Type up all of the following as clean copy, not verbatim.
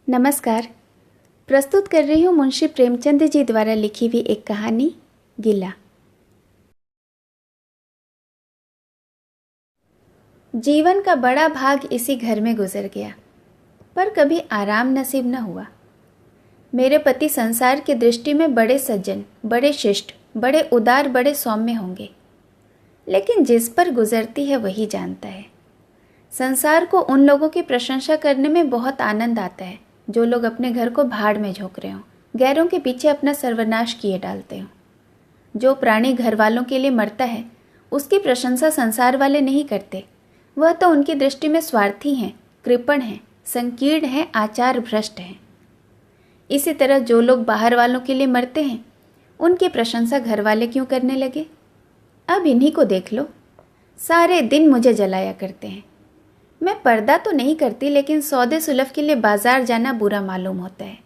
नमस्कार। प्रस्तुत कर रही हूँ मुंशी प्रेमचंद जी द्वारा लिखी हुई एक कहानी गिला। जीवन का बड़ा भाग इसी घर में गुजर गया, पर कभी आराम नसीब न हुआ। मेरे पति संसार की दृष्टि में बड़े सज्जन, बड़े शिष्ट, बड़े उदार, बड़े सौम्य होंगे, लेकिन जिस पर गुजरती है वही जानता है। संसार को उन लोगों की प्रशंसा करने में बहुत आनंद आता है जो लोग अपने घर को भाड़ में झोंक रहे हों, गैरों के पीछे अपना सर्वनाश किए डालते हों। जो प्राणी घर वालों के लिए मरता है उसकी प्रशंसा संसार वाले नहीं करते। वह तो उनकी दृष्टि में स्वार्थी हैं, कृपण हैं, संकीर्ण हैं, आचार भ्रष्ट हैं। इसी तरह जो लोग बाहर वालों के लिए मरते हैं उनकी प्रशंसा घर वाले क्यों करने लगे? अब इन्हीं को देख लो, सारे दिन मुझे जलाया करते हैं। मैं पर्दा तो नहीं करती, लेकिन सौदे सुलभ के लिए बाजार जाना बुरा मालूम होता है।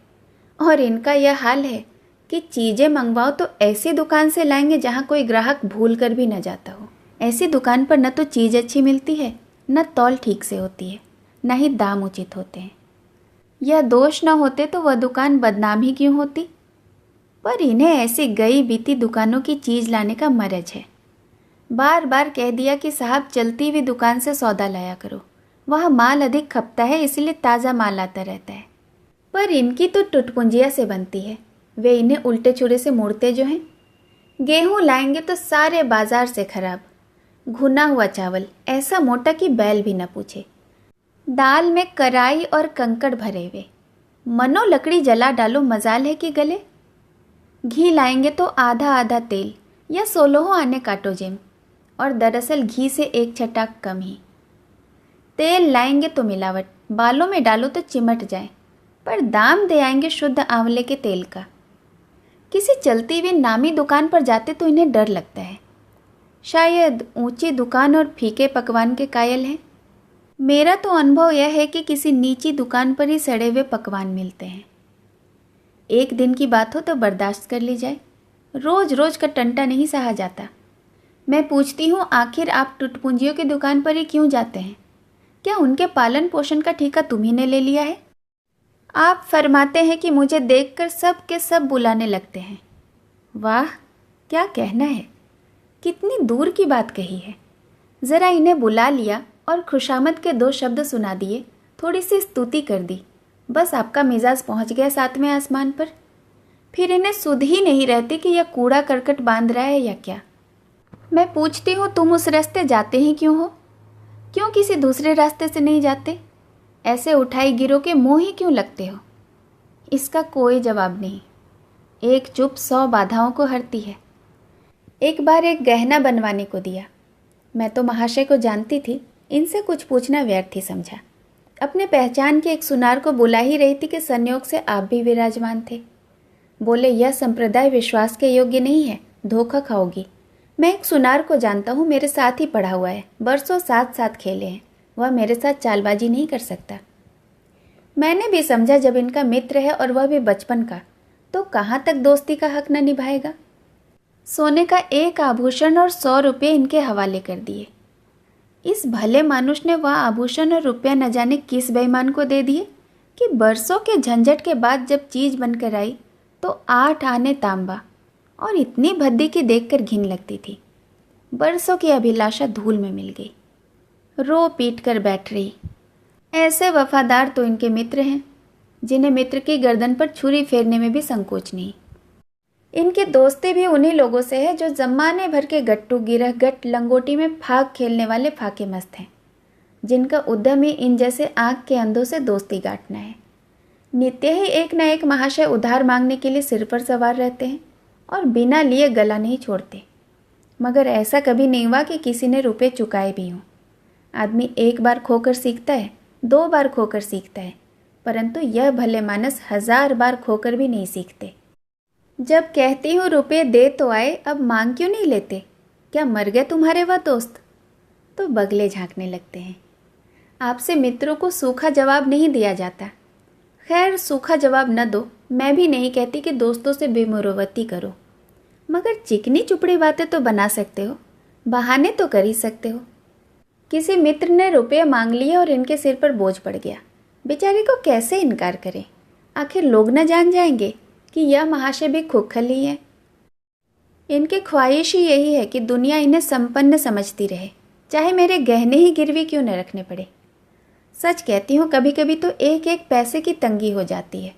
और इनका यह हाल है कि चीज़ें मंगवाओ तो ऐसी दुकान से लाएंगे जहाँ कोई ग्राहक भूल कर भी न जाता हो। ऐसी दुकान पर न तो चीज़ अच्छी मिलती है, न तौल ठीक से होती है, न ही दाम उचित होते हैं। यह दोष न होते तो वह दुकान बदनाम ही क्यों होती? पर इन्हें ऐसी गई बीती दुकानों की चीज़ लाने का मरज है। बार बार कह दिया कि साहब चलती हुई दुकान से सौदा लाया करो, वहाँ माल अधिक खपता है, इसलिए ताज़ा माल आता रहता है। पर इनकी तो टुटपुंजिया से बनती है। वे इन्हें उल्टे छुरे से मोड़ते जो हैं। गेहूँ लाएंगे तो सारे बाजार से खराब, घुना हुआ चावल ऐसा मोटा कि बैल भी न पूछे, दाल में कराई और कंकड़ भरे हुए, मनो लकड़ी जला डालो मजाल है कि गले। घी लाएंगे तो आधा आधा तेल या 16 आने काटो जेम, और दरअसल घी से एक छटाक कम ही। तेल लाएंगे तो मिलावट, बालों में डालो तो चिमट जाए, पर दाम दे आएंगे शुद्ध आंवले के तेल का। किसी चलती हुई नामी दुकान पर जाते तो इन्हें डर लगता है। शायद ऊंची दुकान और फीके पकवान के कायल हैं। मेरा तो अनुभव यह है कि किसी नीची दुकान पर ही सड़े हुए पकवान मिलते हैं। एक दिन की बात हो तो बर्दाश्त कर ली जाए, रोज रोज का टंटा नहीं सहा जाता। मैं पूछती हूँ, आखिर आप टुटपुंजियों की दुकान पर ही क्यों जाते हैं? क्या उनके पालन पोषण का ठेका तुम्ही ने ले लिया है? आप फरमाते हैं कि मुझे देखकर सब के सब बुलाने लगते हैं। वाह, क्या कहना है, कितनी दूर की बात कही है। ज़रा इन्हें बुला लिया और खुशामद के 2 शब्द सुना दिए, थोड़ी सी स्तुति कर दी, बस आपका मिजाज पहुंच गया 7वें आसमान पर। फिर इन्हें सुध ही नहीं रहती कि यह कूड़ा करकट बांध रहा है या क्या। मैं पूछती हूँ, तुम उस रास्ते जाते ही क्यों हो? क्यों किसी दूसरे रास्ते से नहीं जाते? ऐसे उठाई गिरो के मुँह ही क्यों लगते हो? इसका कोई जवाब नहीं। एक चुप 100 बाधाओं को हरती है। एक बार एक गहना बनवाने को दिया। मैं तो महाशय को जानती थी, इनसे कुछ पूछना व्यर्थ ही समझा। अपने पहचान के एक सुनार को बुला ही रही थी कि संयोग से आप भी विराजमान थे। बोले, यह संप्रदाय विश्वास के योग्य नहीं है, धोखा खाओगी। मैं एक सुनार को जानता हूँ, मेरे साथ ही पढ़ा हुआ है, बरसों साथ साथ खेले हैं, वह मेरे साथ चालबाजी नहीं कर सकता। मैंने भी समझा जब इनका मित्र है और वह भी बचपन का, तो कहाँ तक दोस्ती का हक न निभाएगा। सोने का एक आभूषण और 100 रुपये इनके हवाले कर दिए। इस भले मानुष ने वह आभूषण और रुपया न जाने किस बेईमान को दे दिए कि बरसों के झंझट के बाद जब चीज़ बनकर आई तो 8 आने तांबा, और इतनी भद्दी की देखकर घिन लगती थी। बरसों की अभिलाषा धूल में मिल गई। रो पीट कर बैठ रही। ऐसे वफादार तो इनके मित्र हैं जिन्हें मित्र की गर्दन पर छुरी फेरने में भी संकोच नहीं। इनकी दोस्ती भी उन्हीं लोगों से है जो जमाने भर के गट्टू, गिरह, गट, लंगोटी में फाग खेलने वाले फाके मस्त हैं, जिनका उद्यम ही इन जैसे आँख के अंधों से दोस्ती गांठना है। नित्य ही एक न एक महाशय उधार मांगने के लिए सिर पर सवार रहते हैं और बिना लिए गला नहीं छोड़ते। मगर ऐसा कभी नहीं हुआ कि किसी ने रुपए चुकाए भी हों। आदमी एक बार खोकर सीखता है, 2 बार खोकर सीखता है, परंतु यह भले मानस 1000 बार खोकर भी नहीं सीखते। जब कहती हूँ रुपए दे तो आए, अब मांग क्यों नहीं लेते? क्या मर गए तुम्हारे वह दोस्त? तो बगले झांकने लगते हैं। आपसे मित्रों को सूखा जवाब नहीं दिया जाता। खैर, सूखा जवाब न दो, मैं भी नहीं कहती कि दोस्तों से बेमुरवती करो, मगर चिकनी चुपड़ी बातें तो बना सकते हो, बहाने तो कर ही सकते हो। किसी मित्र ने रुपये मांग लिए और इनके सिर पर बोझ पड़ गया। बेचारे को कैसे इनकार करें? आखिर लोग न जान जाएंगे कि यह महाशय भी खोखली है। इनकी ख्वाहिश ही यही है कि दुनिया इन्हें संपन्न समझती रहे, चाहे मेरे गहने ही गिरवी क्यों न रखने पड़े। सच कहती हूँ, कभी कभी तो एक एक पैसे की तंगी हो जाती है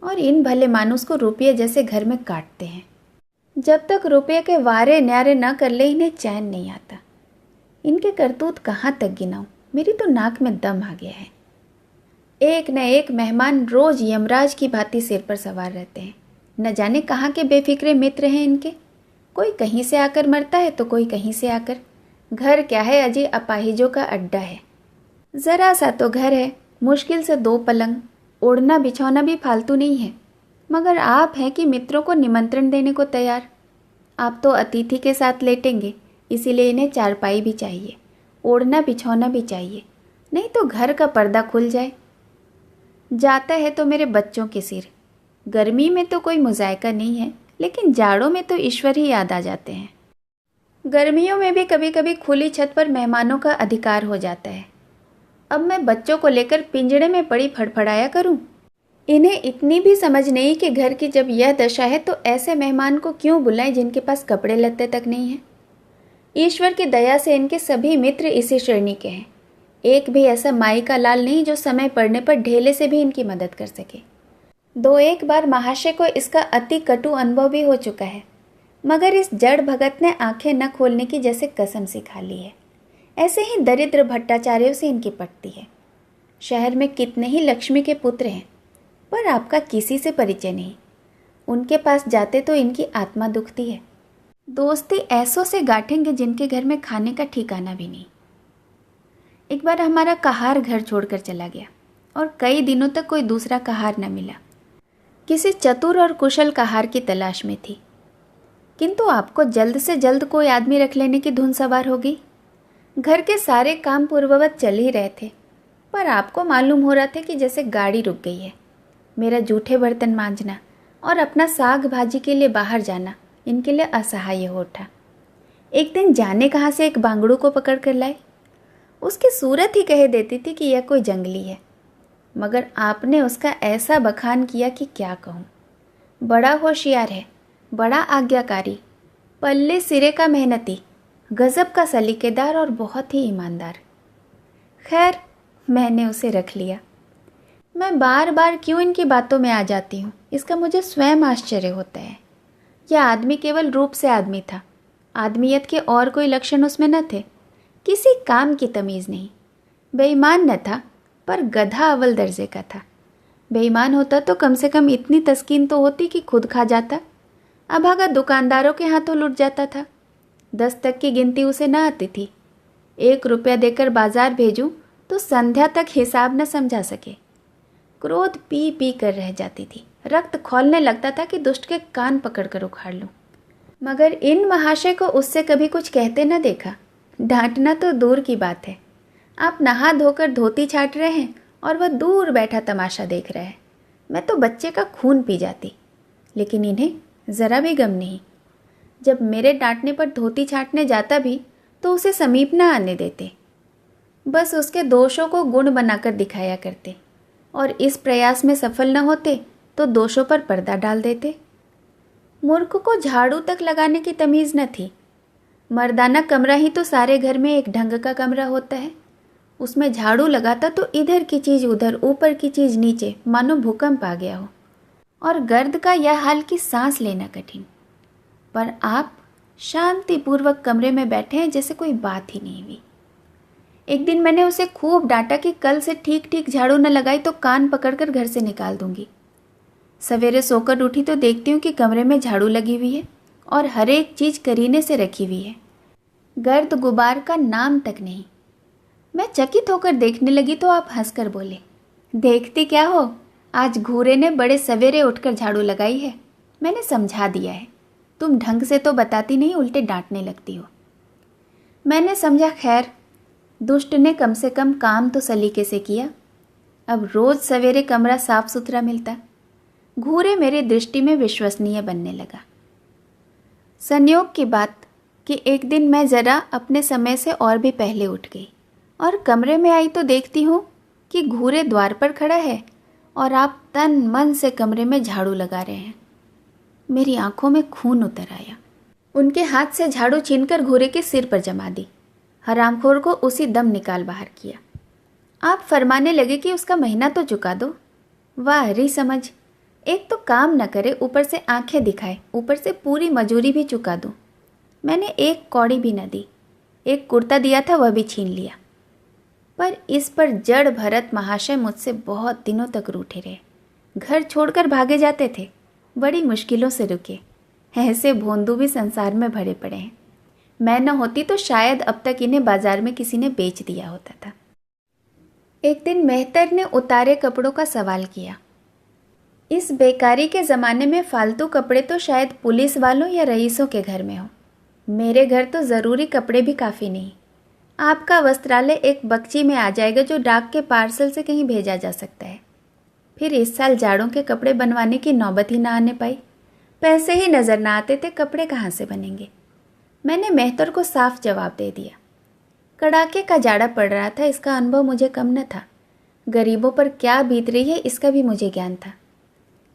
और इन भले मानुस को रुपये जैसे घर में काटते हैं। जब तक रुपये के वारे न्यारे न कर ले इन्हें चैन नहीं आता। इनके करतूत कहाँ तक गिनाऊं, मेरी तो नाक में दम आ गया है। एक न एक मेहमान रोज यमराज की भांति सिर पर सवार रहते हैं। न जाने कहाँ के बेफिक्रे मित्र हैं इनके। कोई कहीं से आकर मरता है तो कोई कहीं से आकर। घर क्या है, अजी अपाहिजों का अड्डा है। ज़रा सा तो घर है, मुश्किल से 2 पलंग, ओढ़ना बिछौना भी फालतू नहीं है। मगर आप हैं कि मित्रों को निमंत्रण देने को तैयार। आप तो अतिथि के साथ लेटेंगे, इसीलिए इन्हें चारपाई भी चाहिए, ओढ़ना बिछौना भी चाहिए, नहीं तो घर का पर्दा खुल जाए। जाता है तो मेरे बच्चों के सिर। गर्मी में तो कोई मुज़ायका नहीं है, लेकिन जाड़ों में तो ईश्वर ही याद आ जाते हैं। गर्मियों में भी कभी कभी खुली छत पर मेहमानों का अधिकार हो जाता है। अब मैं बच्चों को लेकर पिंजड़े में पड़ी फड़फड़ाया करूं? इन्हें इतनी भी समझ नहीं कि घर की जब यह दशा है तो ऐसे मेहमान को क्यों बुलाएं जिनके पास कपड़े लत्ते तक नहीं हैं। ईश्वर की दया से इनके सभी मित्र इसी श्रेणी के हैं। एक भी ऐसा माई का लाल नहीं जो समय पड़ने पर ढेले से भी इनकी मदद कर सके। 2-1 बार महाशय को इसका अति कटु अनुभव भी हो चुका है, मगर इस जड़ भगत ने आंखें न खोलने की जैसे कसम सी खा ली है। ऐसे ही दरिद्र भट्टाचार्यों से इनकी पटती है। शहर में कितने ही लक्ष्मी के पुत्र हैं, पर आपका किसी से परिचय नहीं। उनके पास जाते तो इनकी आत्मा दुखती है। दोस्ती ऐसों से गांठेंगे जिनके घर में खाने का ठिकाना भी नहीं। एक बार हमारा कहार घर छोड़कर चला गया और कई दिनों तक कोई दूसरा कहार न मिला। किसी चतुर और कुशल कहार की तलाश में थी, किंतु आपको जल्द से जल्द कोई आदमी रख लेने की धुन सवार हो गई। घर के सारे काम पूर्ववत चल ही रहे थे, पर आपको मालूम हो रहा था कि जैसे गाड़ी रुक गई है। मेरा जूठे बर्तन मांजना और अपना साग भाजी के लिए बाहर जाना इनके लिए असहाय हो उठा। एक दिन जाने कहाँ से एक बांगड़ू को पकड़ कर लाए। उसकी सूरत ही कह देती थी कि यह कोई जंगली है, मगर आपने उसका ऐसा बखान किया कि क्या कहूँ। बड़ा होशियार है, बड़ा आज्ञाकारी, पल्ले सिरे का मेहनती, गजब का सलीकेदार और बहुत ही ईमानदार। खैर, मैंने उसे रख लिया। मैं बार बार क्यों इनकी बातों में आ जाती हूँ, इसका मुझे स्वयं आश्चर्य होता है। यह आदमी केवल रूप से आदमी था, आदमियत के और कोई लक्षण उसमें न थे। किसी काम की तमीज़ नहीं। बेईमान न था, पर गधा अव्वल दर्जे का था। बेईमान होता तो कम से कम इतनी तस्कीन तो होती कि खुद खा जाता। अभागा दुकानदारों के हाथों लुट जाता था। 10 तक की गिनती उसे न आती थी। 1 रुपया देकर बाजार भेजूं तो संध्या तक हिसाब न समझा सके। क्रोध पी पी कर रह जाती थी। रक्त खौलने लगता था कि दुष्ट के कान पकड़कर उखाड़ लूं। मगर इन महाशय को उससे कभी कुछ कहते न देखा। डांटना तो दूर की बात है। आप नहा धोकर धोती छाट रहे हैं और वह दूर बैठा तमाशा देख रहा है। मैं तो बच्चे का खून पी जाती, लेकिन इन्हें ज़रा भी गम नहीं। जब मेरे डांटने पर धोती छाटने जाता भी तो उसे समीप न आने देते। बस उसके दोषों को गुण बनाकर दिखाया करते, और इस प्रयास में सफल न होते तो दोषों पर पर्दा डाल देते। मूर्ख को झाड़ू तक लगाने की तमीज़ न थी। मर्दाना कमरा ही तो सारे घर में एक ढंग का कमरा होता है। उसमें झाड़ू लगाता तो इधर की चीज़ उधर, ऊपर की चीज़ नीचे, मानो भूकंप आ गया हो। और गर्द का यह हाल कि सांस लेना कठिन। पर आप शांतिपूर्वक कमरे में बैठे हैं जैसे कोई बात ही नहीं हुई। एक दिन मैंने उसे खूब डांटा कि कल से ठीक ठीक झाड़ू न लगाई तो कान पकड़कर घर से निकाल दूंगी। सवेरे सोकर उठी तो देखती हूँ कि कमरे में झाड़ू लगी हुई है और हर एक चीज़ करीने से रखी हुई है। गर्द गुबार का नाम तक नहीं। मैं चकित होकर देखने लगी तो आप हंसकर बोले, देखती क्या हो, आज घूरे ने बड़े सवेरे उठकर झाड़ू लगाई है। मैंने समझा दिया है, तुम ढंग से तो बताती नहीं, उल्टे डांटने लगती हो। मैंने समझा खैर, दुष्ट ने कम से कम काम तो सलीके से किया। अब रोज सवेरे कमरा साफ सुथरा मिलता। घूरे मेरी दृष्टि में विश्वसनीय बनने लगा। संयोग की बात कि एक दिन मैं ज़रा अपने समय से और भी पहले उठ गई और कमरे में आई तो देखती हूँ कि घूरे द्वार पर खड़ा है और आप तन मन से कमरे में झाड़ू लगा रहे हैं। मेरी आंखों में खून उतर आया। उनके हाथ से झाड़ू छीनकर घूरे के सिर पर जमा दी। हरामखोर को उसी दम निकाल बाहर किया। आप फरमाने लगे कि उसका महीना तो चुका दो। वाह री समझ, एक तो काम न करे, ऊपर से आंखें दिखाए, ऊपर से पूरी मजूरी भी चुका दूं। मैंने एक कौड़ी भी न दी। एक कुर्ता दिया था वह भी छीन लिया। पर इस पर जड़ भरत महाशय मुझसे बहुत दिनों तक रूठे रहे। घर छोड़कर भागे जाते थे, बड़ी मुश्किलों से रुके। ऐसे भोंदू भी संसार में भरे पड़े हैं। मैं न होती तो शायद अब तक इन्हें बाजार में किसी ने बेच दिया होता था। एक दिन मेहतर ने उतारे कपड़ों का सवाल किया। इस बेकारी के ज़माने में फालतू कपड़े तो शायद पुलिस वालों या रईसों के घर में हो। मेरे घर तो ज़रूरी कपड़े भी काफ़ी नहीं। आपका वस्त्रालय एक बक्ची में आ जाएगा जो डाक के पार्सल से कहीं भेजा जा सकता है। फिर इस साल जाड़ों के कपड़े बनवाने की नौबत ही ना आने पाई। पैसे ही नज़र ना आते थे, कपड़े कहाँ से बनेंगे। मैंने मेहतर को साफ जवाब दे दिया। कड़ाके का जाड़ा पड़ रहा था, इसका अनुभव मुझे कम न था। गरीबों पर क्या बीत रही है इसका भी मुझे ज्ञान था।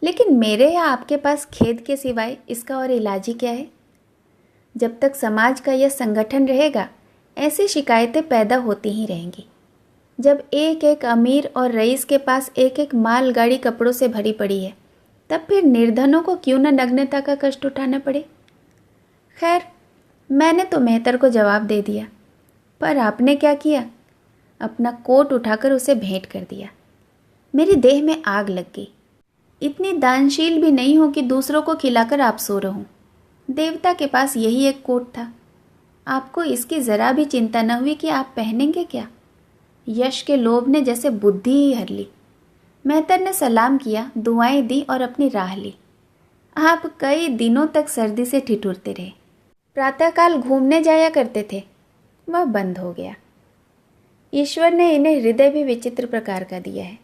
लेकिन मेरे या आपके पास खेद के सिवाय इसका और इलाज ही क्या है। जब तक समाज का यह संगठन रहेगा ऐसी शिकायतें पैदा होती ही रहेंगी। जब एक एक अमीर और रईस के पास एक एक मालगाड़ी कपड़ों से भरी पड़ी है, तब फिर निर्धनों को क्यों न नग्नता का कष्ट उठाना पड़े। खैर, मैंने तो मेहतर को जवाब दे दिया, पर आपने क्या किया? अपना कोट उठाकर उसे भेंट कर दिया। मेरी देह में आग लग गई। इतनी दानशील भी नहीं हूं कि दूसरों को खिलाकर आप सो रहूं। देवता के पास यही एक कोट था। आपको इसकी ज़रा भी चिंता न हुई कि आप पहनेंगे क्या। यश के लोभ ने जैसे बुद्धि ही हर ली। मेहतर ने सलाम किया, दुआएं दी और अपनी राह ली। आप कई दिनों तक सर्दी से ठिठुरते रहे। प्रातःकाल घूमने जाया करते थे, वह बंद हो गया। ईश्वर ने इन्हें हृदय भी विचित्र प्रकार का दिया है।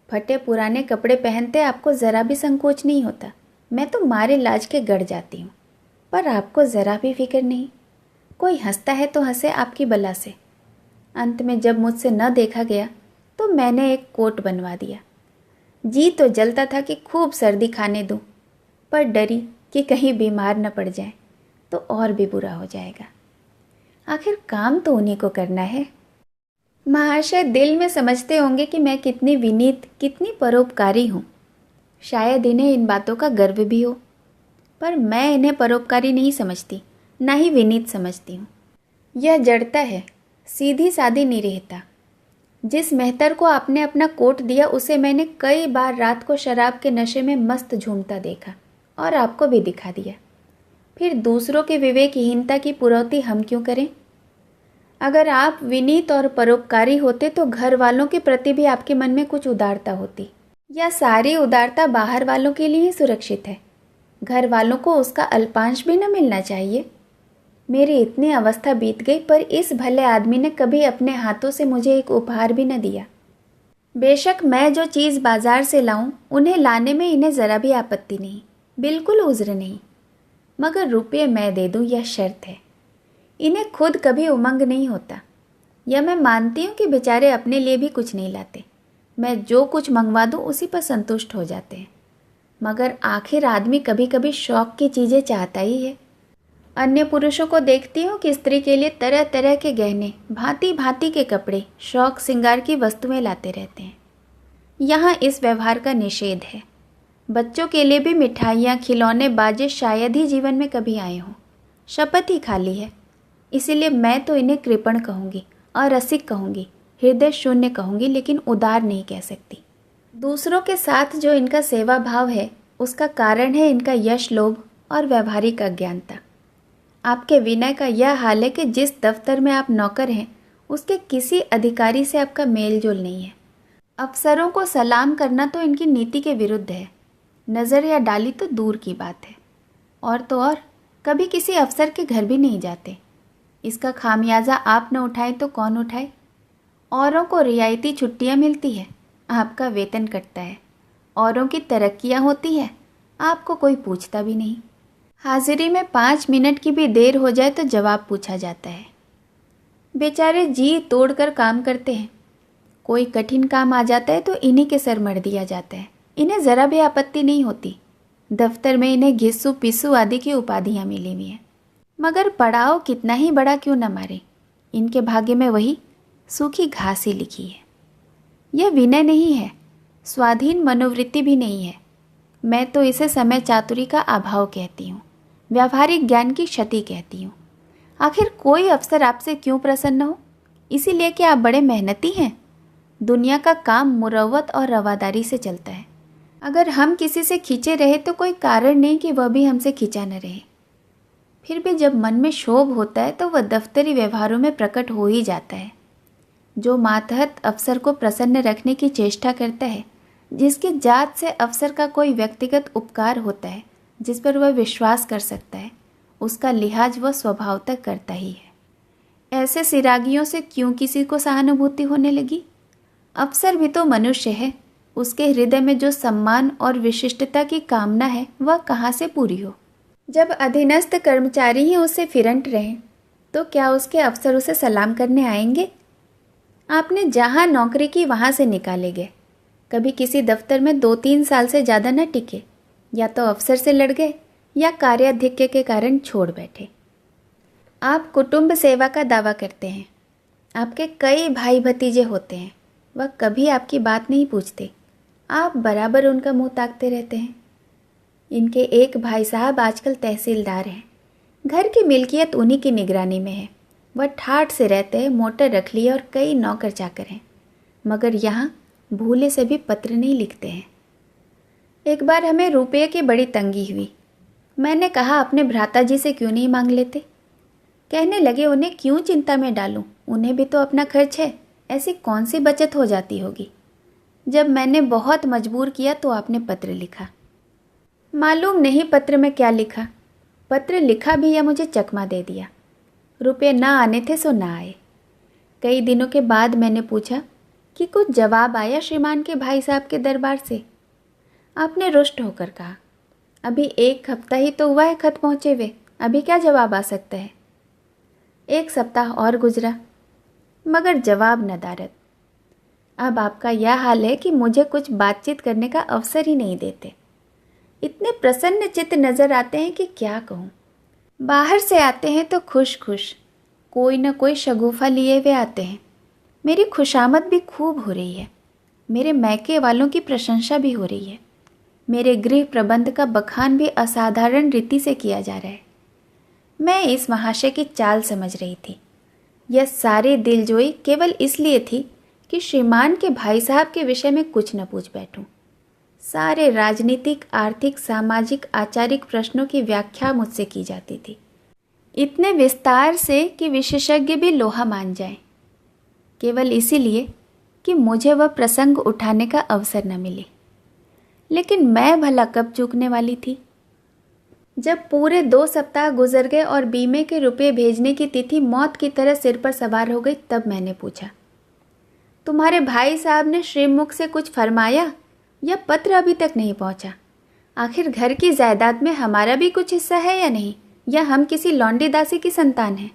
फटे पुराने कपड़े पहनते आपको ज़रा भी संकोच नहीं होता। मैं तो मारे लाज के गड़ जाती हूँ, पर आपको ज़रा भी फिक्र नहीं। कोई हंसता है तो हंसे आपकी बला से। अंत में जब मुझसे न देखा गया तो मैंने एक कोट बनवा दिया। जी तो जलता था कि खूब सर्दी खाने दूं, पर डरी कि कहीं बीमार न पड़ जाए तो और भी बुरा हो जाएगा। आखिर काम तो उन्हीं को करना है। महाशय दिल में समझते होंगे कि मैं कितनी विनीत, कितनी परोपकारी हूँ। शायद इन्हें इन बातों का गर्व भी हो, पर मैं इन्हें परोपकारी नहीं समझती, ना ही विनीत समझती हूँ। यह जड़ता है, सीधी सादी निरीहता। जिस मेहतर को आपने अपना कोट दिया उसे मैंने कई बार रात को शराब के नशे में मस्त झूमता देखा और आपको भी दिखा दिया। फिर दूसरों के विवेकहीनता की पुरौती हम क्यों करें? अगर आप विनीत और परोपकारी होते तो घर वालों के प्रति भी आपके मन में कुछ उदारता होती, या सारी उदारता बाहर वालों के लिए ही सुरक्षित है? घर वालों को उसका अल्पांश भी न मिलना चाहिए? मेरी इतनी अवस्था बीत गई, पर इस भले आदमी ने कभी अपने हाथों से मुझे एक उपहार भी न दिया। बेशक मैं जो चीज़ बाजार से लाऊं उन्हें लाने में इन्हें ज़रा भी आपत्ति नहीं, बिल्कुल उज़्र नहीं, मगर रुपये मैं दे दूं यह शर्त है। इन्हें खुद कभी उमंग नहीं होता। यह मैं मानती हूँ कि बेचारे अपने लिए भी कुछ नहीं लाते। मैं जो कुछ मंगवा दूँ उसी पर संतुष्ट हो जाते हैं। मगर आखिर आदमी कभी कभी शौक की चीज़ें चाहता ही है। अन्य पुरुषों को देखती हूँ कि स्त्री के लिए तरह तरह के गहने, भांति भांति के कपड़े, शौक श्रृंगार की वस्तुएं लाते रहते हैं। यहाँ इस व्यवहार का निषेध है। बच्चों के लिए भी मिठाइयाँ, खिलौने, बाजे शायद ही जीवन में कभी आए हों। शपथ ही खाली है। इसीलिए मैं तो इन्हें कृपण कहूँगी, अरसिक कहूँगी, हृदय शून्य कहूँगी, लेकिन उदार नहीं कह सकती। दूसरों के साथ जो इनका सेवा भाव है उसका कारण है इनका यश लोभ और व्यवहारिक अज्ञानता। आपके विनय का यह हाल है कि जिस दफ्तर में आप नौकर हैं उसके किसी अधिकारी से आपका मेल जोल नहीं है। अफसरों को सलाम करना तो इनकी नीति के विरुद्ध है। नज़र या डाली तो दूर की बात है, और तो और कभी किसी अफसर के घर भी नहीं जाते। इसका खामियाजा आप न उठाएं तो कौन उठाए? औरों को रियायती छुट्टियां मिलती है, आपका वेतन कटता है। औरों की तरक्कियां होती है, आपको कोई पूछता भी नहीं। हाजिरी में 5 मिनट की भी देर हो जाए तो जवाब पूछा जाता है। बेचारे जी तोड़कर काम करते हैं, कोई कठिन काम आ जाता है तो इन्हीं के सर मढ़ दिया जाता है। इन्हें ज़रा भी आपत्ति नहीं होती। दफ्तर में इन्हें घिस्सू पिस्सू आदि की उपाधियाँ मिली हुई हैं। मगर पड़ाव कितना ही बड़ा क्यों न मारे, इनके भाग्य में वही सूखी घास ही लिखी है। यह विनय नहीं है, स्वाधीन मनोवृत्ति भी नहीं है। मैं तो इसे समय चातुरी का अभाव कहती हूँ, व्यावहारिक ज्ञान की क्षति कहती हूँ। आखिर कोई अफसर आपसे क्यों प्रसन्न हो? इसीलिए कि आप बड़े मेहनती हैं। दुनिया का काम मुरव्वत और रवादारी से चलता है। अगर हम किसी से खींचे रहे तो कोई कारण नहीं कि वह भी हमसे खींचा न रहे। फिर भी जब मन में क्षोभ होता है तो वह दफ्तरी व्यवहारों में प्रकट हो ही जाता है। जो मातहत अफसर को प्रसन्न रखने की चेष्टा करता है, जिसकी जात से अफसर का कोई व्यक्तिगत उपकार होता है, जिस पर वह विश्वास कर सकता है, उसका लिहाज वह स्वभावतः करता ही है। ऐसे सिरागियों से क्यों किसी को सहानुभूति होने लगी? अफसर भी तो मनुष्य है। उसके हृदय में जो सम्मान और विशिष्टता की कामना है वह कहाँ से पूरी हो? जब अधीनस्थ कर्मचारी ही उससे फिरंट रहें तो क्या उसके अफसर उसे सलाम करने आएंगे? आपने जहाँ नौकरी की वहाँ से निकाले गए। कभी किसी दफ्तर में 2-3 साल से ज़्यादा न टिके। या तो अफसर से लड़ गए या कार्याधिक्य के कारण छोड़ बैठे। आप कुटुंब सेवा का दावा करते हैं। आपके कई भाई भतीजे होते हैं। वह कभी आपकी बात नहीं पूछते। आप बराबर उनका मुंह ताकते रहते हैं। इनके एक भाई साहब आजकल तहसीलदार हैं। घर की मिल्कियत उन्हीं की निगरानी में है। वह ठाठ से रहते हैं, मोटर रख ली और कई नौकर चाकर हैं, मगर यहाँ भूले से भी पत्र नहीं लिखते हैं। एक बार हमें रुपये की बड़ी तंगी हुई। मैंने कहा अपने भ्राता जी से क्यों नहीं मांग लेते। कहने लगे उन्हें क्यों चिंता में डालूं, उन्हें भी तो अपना खर्च है, ऐसी कौन सी बचत हो जाती होगी। जब मैंने बहुत मजबूर किया तो आपने पत्र लिखा। मालूम नहीं पत्र में क्या लिखा। पत्र लिखा भी या मुझे चकमा दे दिया। रुपये ना आने थे सो ना आए। कई दिनों के बाद मैंने पूछा कि कुछ जवाब आया श्रीमान के भाई साहब के दरबार से। आपने रुष्ट होकर कहा, अभी 1 हफ्ता ही तो हुआ है खत पहुँचे हुए, अभी क्या जवाब आ सकता है। 1 सप्ताह और गुजरा मगर जवाब नदारद। अब आपका यह हाल है कि मुझे कुछ बातचीत करने का अवसर ही नहीं देते। इतने प्रसन्न चित्त नजर आते हैं कि क्या कहूँ। बाहर से आते हैं तो खुश खुश, कोई न कोई शगुफा लिए हुए आते हैं। मेरी खुशामद भी खूब हो रही है। मेरे मैके वालों की प्रशंसा भी हो रही है। मेरे गृह प्रबंध का बखान भी असाधारण रीति से किया जा रहा है। मैं इस महाशय की चाल समझ रही थी। यह सारी दिलजोई केवल इसलिए थी कि श्रीमान के भाई साहब के विषय में कुछ न पूछ बैठूं। सारे राजनीतिक, आर्थिक, सामाजिक, आचारिक प्रश्नों की व्याख्या मुझसे की जाती थी, इतने विस्तार से कि विशेषज्ञ भी लोहा मान जाएं, केवल इसीलिए कि मुझे वह प्रसंग उठाने का अवसर न मिले। लेकिन मैं भला कब चूकने वाली थी? जब पूरे 2 सप्ताह गुजर गए और बीमे के रुपए भेजने की तिथि मौत की तरह सिर पर सवार हो गई, तब मैंने पूछा, तुम्हारे भाई साहब ने श्रीमुख से कुछ फरमाया या पत्र अभी तक नहीं पहुंचा? आखिर घर की जायदाद में हमारा भी कुछ हिस्सा है या नहीं, या हम किसी लौंडी दासी की संतान हैं?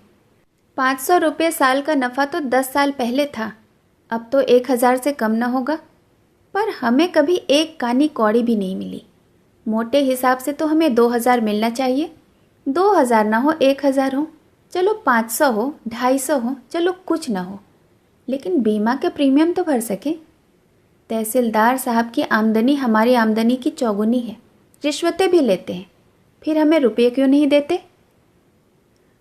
500 रुपये साल का नफ़ा तो 10 साल पहले था, अब तो 1000 से कम न होगा। पर हमें कभी एक कानी कौड़ी भी नहीं मिली। मोटे हिसाब से तो हमें 2000 मिलना चाहिए। 2000 ना हो, 1000 हो, चलो 500 हो, 250 हो, चलो कुछ ना हो, लेकिन बीमा के प्रीमियम तो भर सके। तहसीलदार साहब की आमदनी हमारी आमदनी की चौगुनी है, रिश्वतें भी लेते हैं, फिर हमें रुपये क्यों नहीं देते?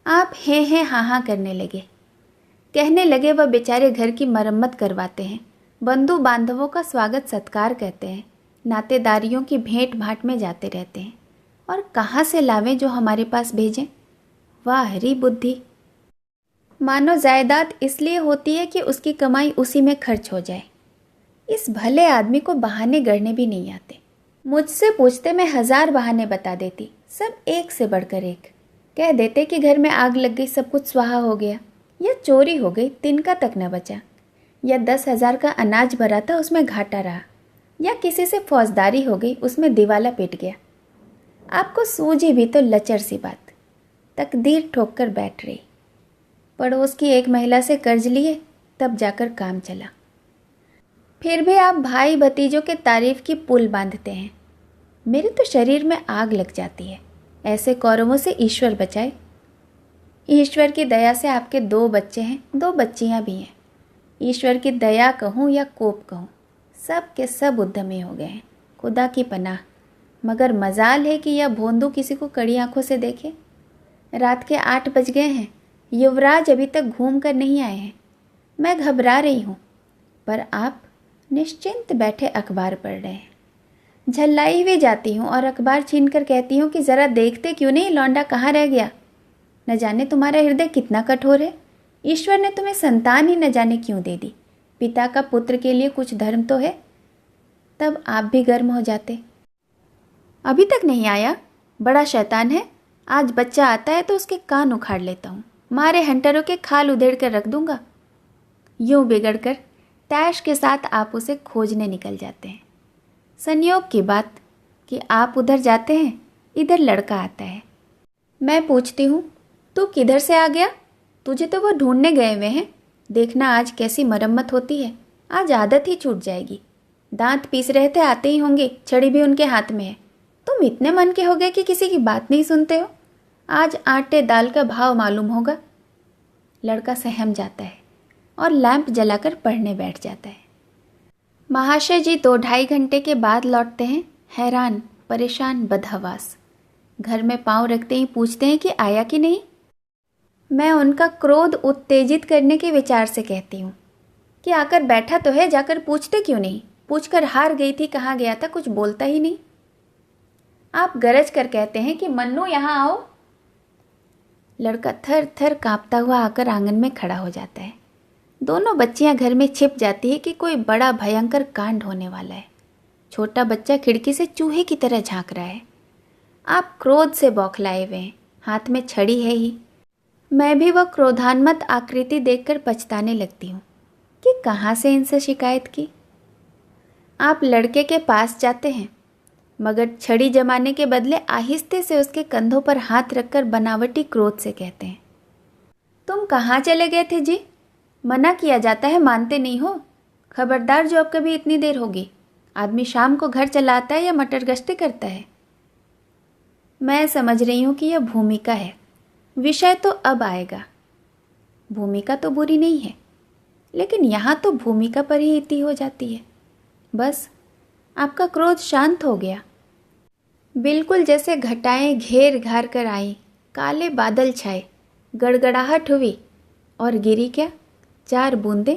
आप हैं हाँ हाँ करने लगे। कहने लगे वह बेचारे घर की मरम्मत करवाते हैं, बंधु बांधवों का स्वागत सत्कार कहते हैं, नातेदारियों की भेंट भाट में जाते रहते हैं, और कहाँ से लावें जो हमारे पास भेजें। वाह हरी बुद्धि। मानो जायदाद इसलिए होती है कि उसकी कमाई उसी में खर्च हो जाए। इस भले आदमी को बहाने गढ़ने भी नहीं आते। मुझसे पूछते मैं 1000 बहाने बता देती, सब एक से बढ़कर एक। कह देते कि घर में आग लग गई, सब कुछ स्वाहा हो गया, या चोरी हो गई, तिनका तक न बचा, या 10,000 का अनाज भरा था उसमें घाटा रहा, या किसी से फौजदारी हो गई, उसमें दिवाला पिट गया। आपको सूझी भी तो लचर सी बात। तकदीर ठोक कर बैठ रही। पड़ोस की एक महिला से कर्ज लिए, तब जाकर काम चला। फिर भी आप भाई भतीजों के तारीफ की पुल बांधते हैं। मेरे तो शरीर में आग लग जाती है। ऐसे कौरवों से ईश्वर बचाए। ईश्वर की दया से आपके 2 बच्चे हैं, 2 बच्चियां भी हैं। ईश्वर की दया कहूँ या कोप कहूँ, सब के सब उद्यमी हो गए हैं। खुदा की पनाह। मगर मजाल है कि यह भोंदू किसी को कड़ी आंखों से देखे। रात के 8 बज गए हैं। युवराज अभी तक घूम कर नहीं आए हैं। मैं घबरा रही हूँ, पर आप निश्चिंत बैठे अखबार पढ़ रहे हैं। झल्लाई हुई जाती हूँ और अखबार छीन कर कहती हूँ कि ज़रा देखते क्यों नहीं, लौंडा कहाँ रह गया। न जाने तुम्हारा हृदय कितना कठोर है। ईश्वर ने तुम्हें संतान ही न जाने क्यों दे दी। पिता का पुत्र के लिए कुछ धर्म तो है। तब आप भी गर्म हो जाते। अभी तक नहीं आया, बड़ा शैतान है। आज बच्चा आता है तो उसके कान उखाड़ लेता हूँ, मारे हंटरों के खाल उधेड़ कर रख दूंगा। यूं बिगड़ कर तैश के साथ आप उसे खोजने निकल जाते हैं। संयोग की बात कि आप उधर जाते हैं, इधर लड़का आता है। मैं पूछती हूँ, तू किधर से आ गया? तुझे तो वो ढूंढने गए हुए हैं। देखना आज कैसी मरम्मत होती है। आज आदत ही छूट जाएगी। दांत पीस रहे थे, आते ही होंगे, छड़ी भी उनके हाथ में है। तुम इतने मन के हो गए कि किसी की बात नहीं सुनते हो। आज आटे दाल का भाव मालूम होगा। लड़का सहम जाता है और लैंप जलाकर पढ़ने बैठ जाता है। महाशय जी 2-2.5 घंटे के बाद लौटते हैं, हैरान, परेशान, बदहवास। घर में पांव रखते ही पूछते हैं कि आया कि नहीं। मैं उनका क्रोध उत्तेजित करने के विचार से कहती हूँ कि आकर बैठा तो है, जाकर पूछते क्यों नहीं। पूछकर हार गई थी, कहाँ गया था, कुछ बोलता ही नहीं। आप गरज कर कहते हैं कि मन्नू यहाँ आओ। लड़का थर थर कांपता हुआ आकर आंगन में खड़ा हो जाता है। दोनों बच्चियां घर में छिप जाती है कि कोई बड़ा भयंकर कांड होने वाला है। छोटा बच्चा खिड़की से चूहे की तरह झांक रहा है। आप क्रोध से बौखलाए हुए हैं, हाथ में छड़ी है ही। मैं भी वह क्रोधान्मत आकृति देखकर पछताने लगती हूँ कि कहाँ से इनसे शिकायत की। आप लड़के के पास जाते हैं, मगर छड़ी जमाने के बदले आहिस्ते से उसके कंधों पर हाथ रखकर बनावटी क्रोध से कहते हैं, तुम कहाँ चले गए थे जी? मना किया जाता है, मानते नहीं हो। खबरदार जो अब कभी इतनी देर होगी। आदमी शाम को घर चला आता है या मटर गश्ती करता है। मैं समझ रही हूँ कि यह भूमिका है। विषय तो अब आएगा। भूमिका तो बुरी नहीं है, लेकिन यहाँ तो भूमिका पर ही इति हो जाती है। बस आपका क्रोध शांत हो गया, बिल्कुल जैसे घटाएं घेर घार कर आई, काले बादल छाए, गड़गड़ाहट हुई और गिरी क्या 4 बूंदें।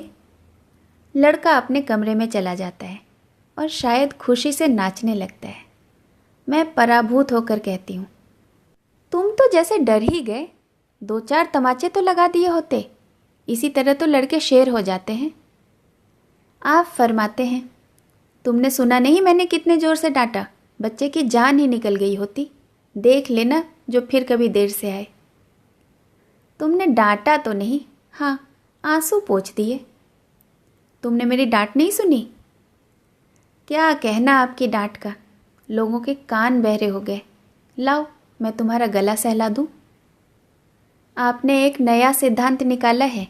लड़का अपने कमरे में चला जाता है और शायद खुशी से नाचने लगता है। मैं पराभूत होकर कहती हूँ, तुम तो जैसे डर ही गए। 2-4 तमाचे तो लगा दिए होते। इसी तरह तो लड़के शेर हो जाते हैं। आप फरमाते हैं, तुमने सुना नहीं मैंने कितने जोर से डांटा? बच्चे की जान ही निकल गई होती। देख लेना जो फिर कभी देर से आए। तुमने डांटा तो नहीं, हाँ आंसू पोंछ दिए। तुमने मेरी डांट नहीं सुनी? क्या कहना आपकी डांट का, लोगों के कान बहरे हो गए। लाओ मैं तुम्हारा गला सहला दूं। आपने एक नया सिद्धांत निकाला है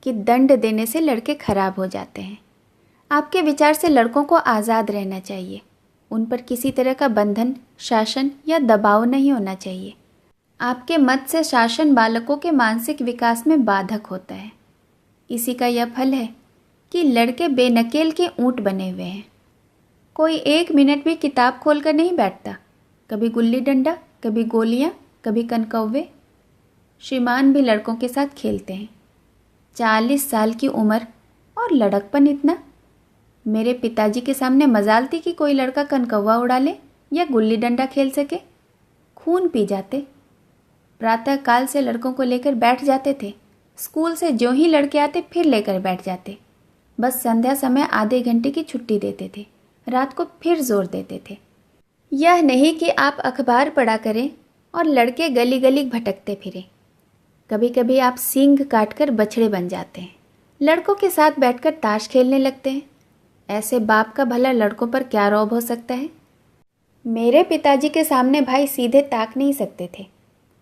कि दंड देने से लड़के खराब हो जाते हैं। आपके विचार से लड़कों को आज़ाद रहना चाहिए। उन पर किसी तरह का बंधन, शासन या दबाव नहीं होना चाहिए। आपके मत से शासन बालकों के मानसिक विकास में बाधक होता है। इसी का यह फल है कि लड़के बेनकेल के ऊंट बने हुए हैं। कोई 1 मिनट भी किताब खोलकर नहीं बैठता। कभी गुल्ली डंडा, कभी गोलियां, कभी कनकौवे। श्रीमान भी लड़कों के साथ खेलते हैं। 40 साल की उम्र और लड़कपन इतना। मेरे पिताजी के सामने मजाल थी कि कोई लड़का कनकौवा उड़ा ले या गुल्ली डंडा खेल सके। खून पी जाते। प्रातः काल से लड़कों को लेकर बैठ जाते थे। स्कूल से जो ही लड़के आते फिर लेकर बैठ जाते। बस संध्या समय आधे घंटे की छुट्टी देते थे। रात को फिर जोर देते थे। यह नहीं कि आप अखबार पढ़ा करें और लड़के गली गली भटकते फिरें। कभी कभी आप सींग काटकर बछड़े बन जाते हैं। लड़कों के साथ बैठकर ताश खेलने लगते हैं। ऐसे बाप का भला लड़कों पर क्या रौब हो सकता है? मेरे पिताजी के सामने भाई सीधे ताक नहीं सकते थे।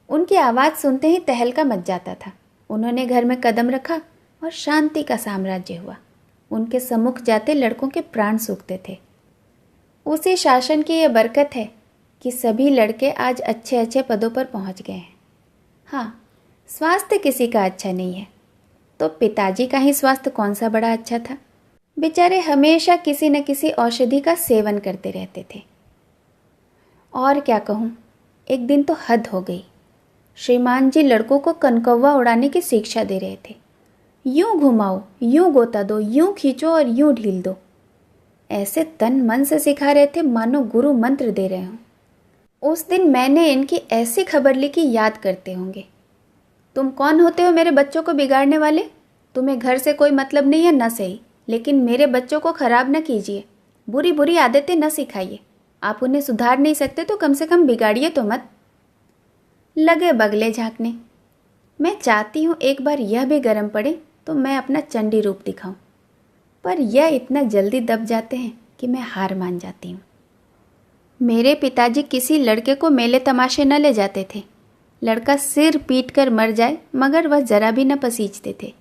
उनकी आवाज़ सुनते ही तहलका मच जाता था। उन्होंने घर में कदम रखा और शांति का साम्राज्य हुआ। उनके सम्मुख जाते लड़कों के प्राण सूखते थे। उसी शासन की यह बरकत है कि सभी लड़के आज अच्छे अच्छे पदों पर पहुंच गए हैं। हाँ, स्वास्थ्य किसी का अच्छा नहीं है, तो पिताजी का ही स्वास्थ्य कौन सा बड़ा अच्छा था। बेचारे हमेशा किसी न किसी औषधि का सेवन करते रहते थे। और क्या कहूँ, एक दिन तो हद हो गई। श्रीमान जी लड़कों को कनकौवा उड़ाने की शिक्षा दे रहे थे। यूं घुमाओ, यूं गोता दो, यूं खींचो और यूं ढील दो। ऐसे तन मन से सिखा रहे थे मानो गुरु मंत्र दे रहे हों। उस दिन मैंने इनकी ऐसी खबर ली कि याद करते होंगे। तुम कौन होते हो मेरे बच्चों को बिगाड़ने वाले? तुम्हें घर से कोई मतलब नहीं है न सही, लेकिन मेरे बच्चों को खराब न कीजिए, बुरी बुरी आदतें न सिखाइए। आप उन्हें सुधार नहीं सकते तो कम से कम बिगाड़िए तो मत। लगे बगले झांकने। मैं चाहती हूँ एक बार यह भी गर्म पड़े तो मैं अपना चंडी रूप दिखाऊं, पर यह इतना जल्दी दब जाते हैं कि मैं हार मान जाती हूँ। मेरे पिताजी किसी लड़के को मेले तमाशे न ले जाते थे। लड़का सिर पीट कर मर जाए मगर वह जरा भी न पसीजते थे।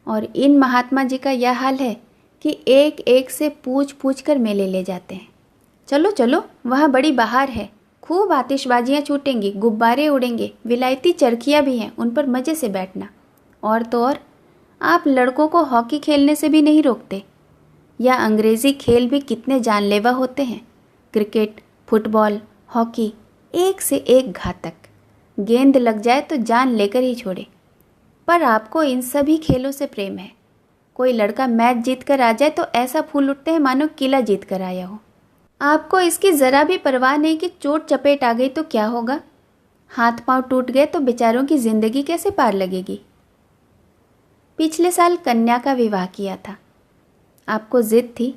और इन महात्मा जी का यह हाल है कि एक एक से पूछ पूछ कर मेले ले जाते हैं। चलो चलो, वहाँ बड़ी बहार है, खूब आतिशबाजियाँ छूटेंगी, गुब्बारे उड़ेंगे, विलायती चरखियाँ भी हैं, उन पर मज़े से बैठना। और तो और आप लड़कों को हॉकी खेलने से भी नहीं रोकते। या अंग्रेज़ी खेल भी कितने जानलेवा होते हैं। क्रिकेट, फुटबॉल, हॉकी, एक से एक घातक। गेंद लग जाए तो जान लेकर ही छोड़े। पर आपको इन सभी खेलों से प्रेम है। कोई लड़का मैच जीत कर आ जाए तो ऐसा फूल उठते हैं मानो किला जीत कर आया हो। आपको इसकी ज़रा भी परवाह नहीं कि चोट चपेट आ गई तो क्या होगा। हाथ पांव टूट गए तो बेचारों की ज़िंदगी कैसे पार लगेगी। पिछले साल कन्या का विवाह किया था। आपको जिद थी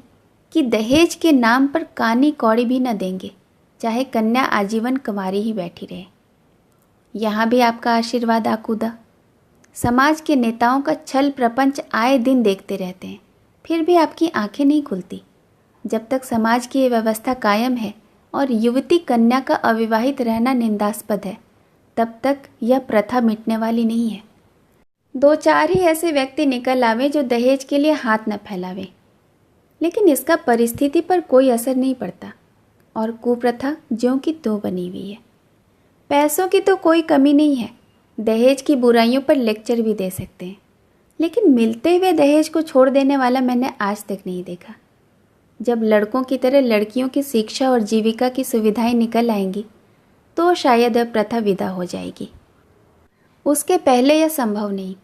कि दहेज के नाम पर कानी कौड़ी भी न देंगे, चाहे कन्या आजीवन कुंवारी ही बैठी रहे। यहाँ भी आपका आशीर्वाद आकूदा। समाज के नेताओं का छल प्रपंच आए दिन देखते रहते हैं, फिर भी आपकी आंखें नहीं खुलती। जब तक समाज की ये व्यवस्था कायम है और युवती कन्या का अविवाहित रहना निंदास्पद है, तब तक यह प्रथा मिटने वाली नहीं है। दो चार ही ऐसे व्यक्ति निकल आवे जो दहेज के लिए हाथ न फैलावे, लेकिन इसका परिस्थिति पर कोई असर नहीं पड़ता और कुप्रथा ज्यों की त्यों बनी हुई है। पैसों की तो कोई कमी नहीं है, दहेज की बुराइयों पर लेक्चर भी दे सकते हैं, लेकिन मिलते हुए दहेज को छोड़ देने वाला मैंने आज तक नहीं देखा। जब लड़कों की तरह लड़कियों की शिक्षा और जीविका की सुविधाएं निकल आएंगी तो शायद अब प्रथा विदा हो जाएगी। उसके पहले यह संभव नहीं।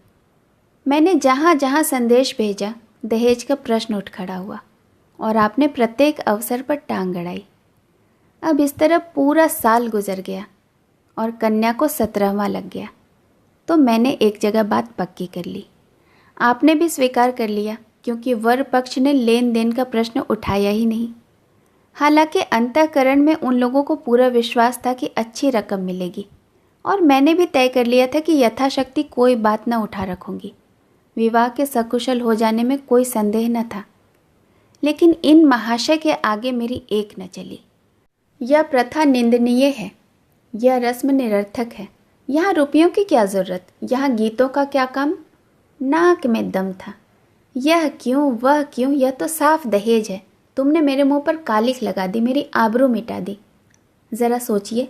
मैंने जहाँ जहाँ संदेश भेजा दहेज का प्रश्न उठ खड़ा हुआ और आपने प्रत्येक अवसर पर टांग गड़ाई। अब इस तरह पूरा साल गुजर गया और कन्या को 17वां लग गया तो मैंने एक जगह बात पक्की कर ली। आपने भी स्वीकार कर लिया क्योंकि वर पक्ष ने लेन देन का प्रश्न उठाया ही नहीं। हालांकि अंतःकरण में उन लोगों को पूरा विश्वास था कि अच्छी रकम मिलेगी और मैंने भी तय कर लिया था कि यथाशक्ति कोई बात न उठा रखूंगी। विवाह के सकुशल हो जाने में कोई संदेह न था, लेकिन इन महाशय के आगे मेरी एक न चली। यह प्रथा निंदनीय है, यह रस्म निरर्थक है। यहाँ रुपयों की क्या ज़रूरत, यहाँ गीतों का क्या काम। नाक में दम था। यह क्यों वह क्यों, यह तो साफ दहेज है। तुमने मेरे मुंह पर कालिख लगा दी, मेरी आबरू मिटा दी। ज़रा सोचिए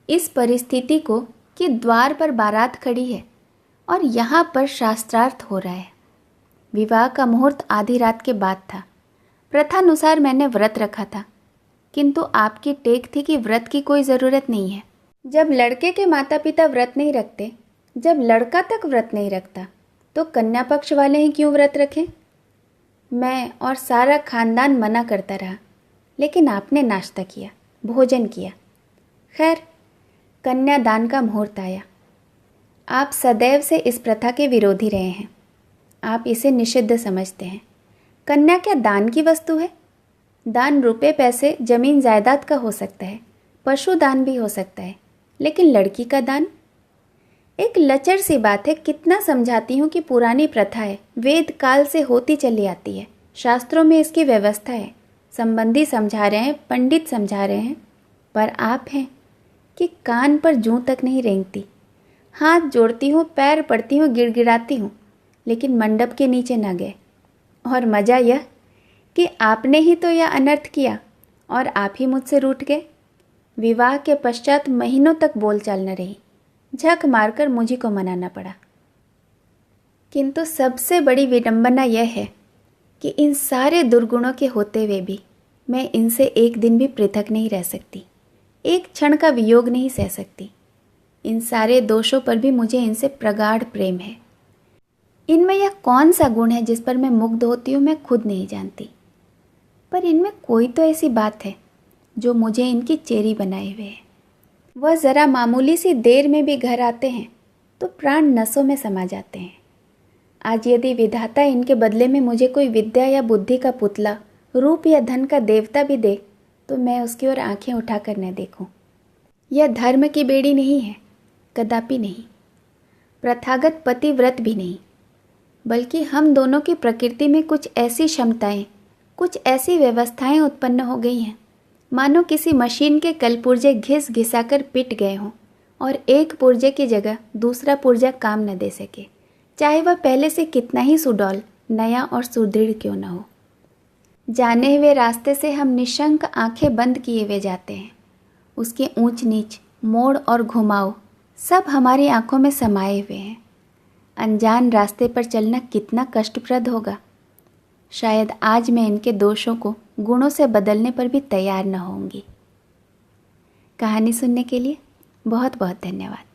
इस परिस्थिति को कि द्वार पर बारात खड़ी है और यहाँ पर शास्त्रार्थ हो रहा है। विवाह का मुहूर्त आधी रात के बाद था। प्रथानुसार मैंने व्रत रखा था, किंतु आपकी टेक थी कि व्रत की कोई ज़रूरत नहीं है। जब लड़के के माता पिता व्रत नहीं रखते, जब लड़का तक व्रत नहीं रखता, तो कन्या पक्ष वाले ही क्यों व्रत रखें। मैं और सारा खानदान मना करता रहा, लेकिन आपने नाश्ता किया, भोजन किया। खैर, कन्यादान का मुहूर्त आया। आप सदैव से इस प्रथा के विरोधी रहे हैं। आप इसे निषिद्ध समझते हैं। कन्या क्या दान की वस्तु है? दान रुपए पैसे जमीन जायदाद का हो सकता है, पशु दान भी हो सकता है, लेकिन लड़की का दान एक लचर सी बात है। कितना समझाती हूँ कि पुरानी प्रथा है, वेद काल से होती चली आती है, शास्त्रों में इसकी व्यवस्था है, संबंधी समझा रहे हैं, पंडित समझा रहे हैं, पर आप हैं कि कान पर जूं तक नहीं रेंगती। हाथ जोड़ती हूँ, पैर पड़ती हूँ, गिड़गिड़ाती हूँ, लेकिन मंडप के नीचे न गए। और मज़ा यह कि आपने ही तो यह अनर्थ किया और आप ही मुझसे रूठ गए। विवाह के पश्चात महीनों तक बोलचाल न रही, झक मारकर मुझी को मनाना पड़ा। किंतु सबसे बड़ी विडंबना यह है कि इन सारे दुर्गुणों के होते हुए भी मैं इनसे एक दिन भी पृथक नहीं रह सकती, एक क्षण का वियोग नहीं सह सकती। इन सारे दोषों पर भी मुझे इनसे प्रगाढ़ प्रेम है। इनमें यह कौन सा गुण है जिस पर मैं मुग्ध होती हूँ, मैं खुद नहीं जानती, पर इनमें कोई तो ऐसी बात है जो मुझे इनकी चेरी बनाए हुए है। वह ज़रा मामूली सी देर में भी घर आते हैं तो प्राण नसों में समा जाते हैं। आज यदि विधाता इनके बदले में मुझे कोई विद्या या बुद्धि का पुतला, रूप या धन का देवता भी दे तो मैं उसकी ओर आंखें उठाकर न देखूं। यह धर्म की बेड़ी नहीं है, कदापि नहीं। प्रथागत पतिव्रत भी नहीं, बल्कि हम दोनों की प्रकृति में कुछ ऐसी क्षमताएं, कुछ ऐसी व्यवस्थाएं उत्पन्न हो गई हैं मानो किसी मशीन के कलपुर्जे घिस घिसाकर पिट गए हों और एक पुर्जे की जगह दूसरा पुर्जा काम न दे सके, चाहे वह पहले से कितना ही सुडौल, नया और सुदृढ़ क्यों न हो। जाने हुए रास्ते से हम निशंक आंखें बंद किए हुए जाते हैं। उसके ऊंच नीच, मोड़ और घुमाव सब हमारी आंखों में समाये हुए हैं। अनजान रास्ते पर चलना कितना कष्टप्रद होगा। शायद आज मैं इनके दोषों को गुणों से बदलने पर भी तैयार न होंगी। कहानी सुनने के लिए बहुत बहुत धन्यवाद।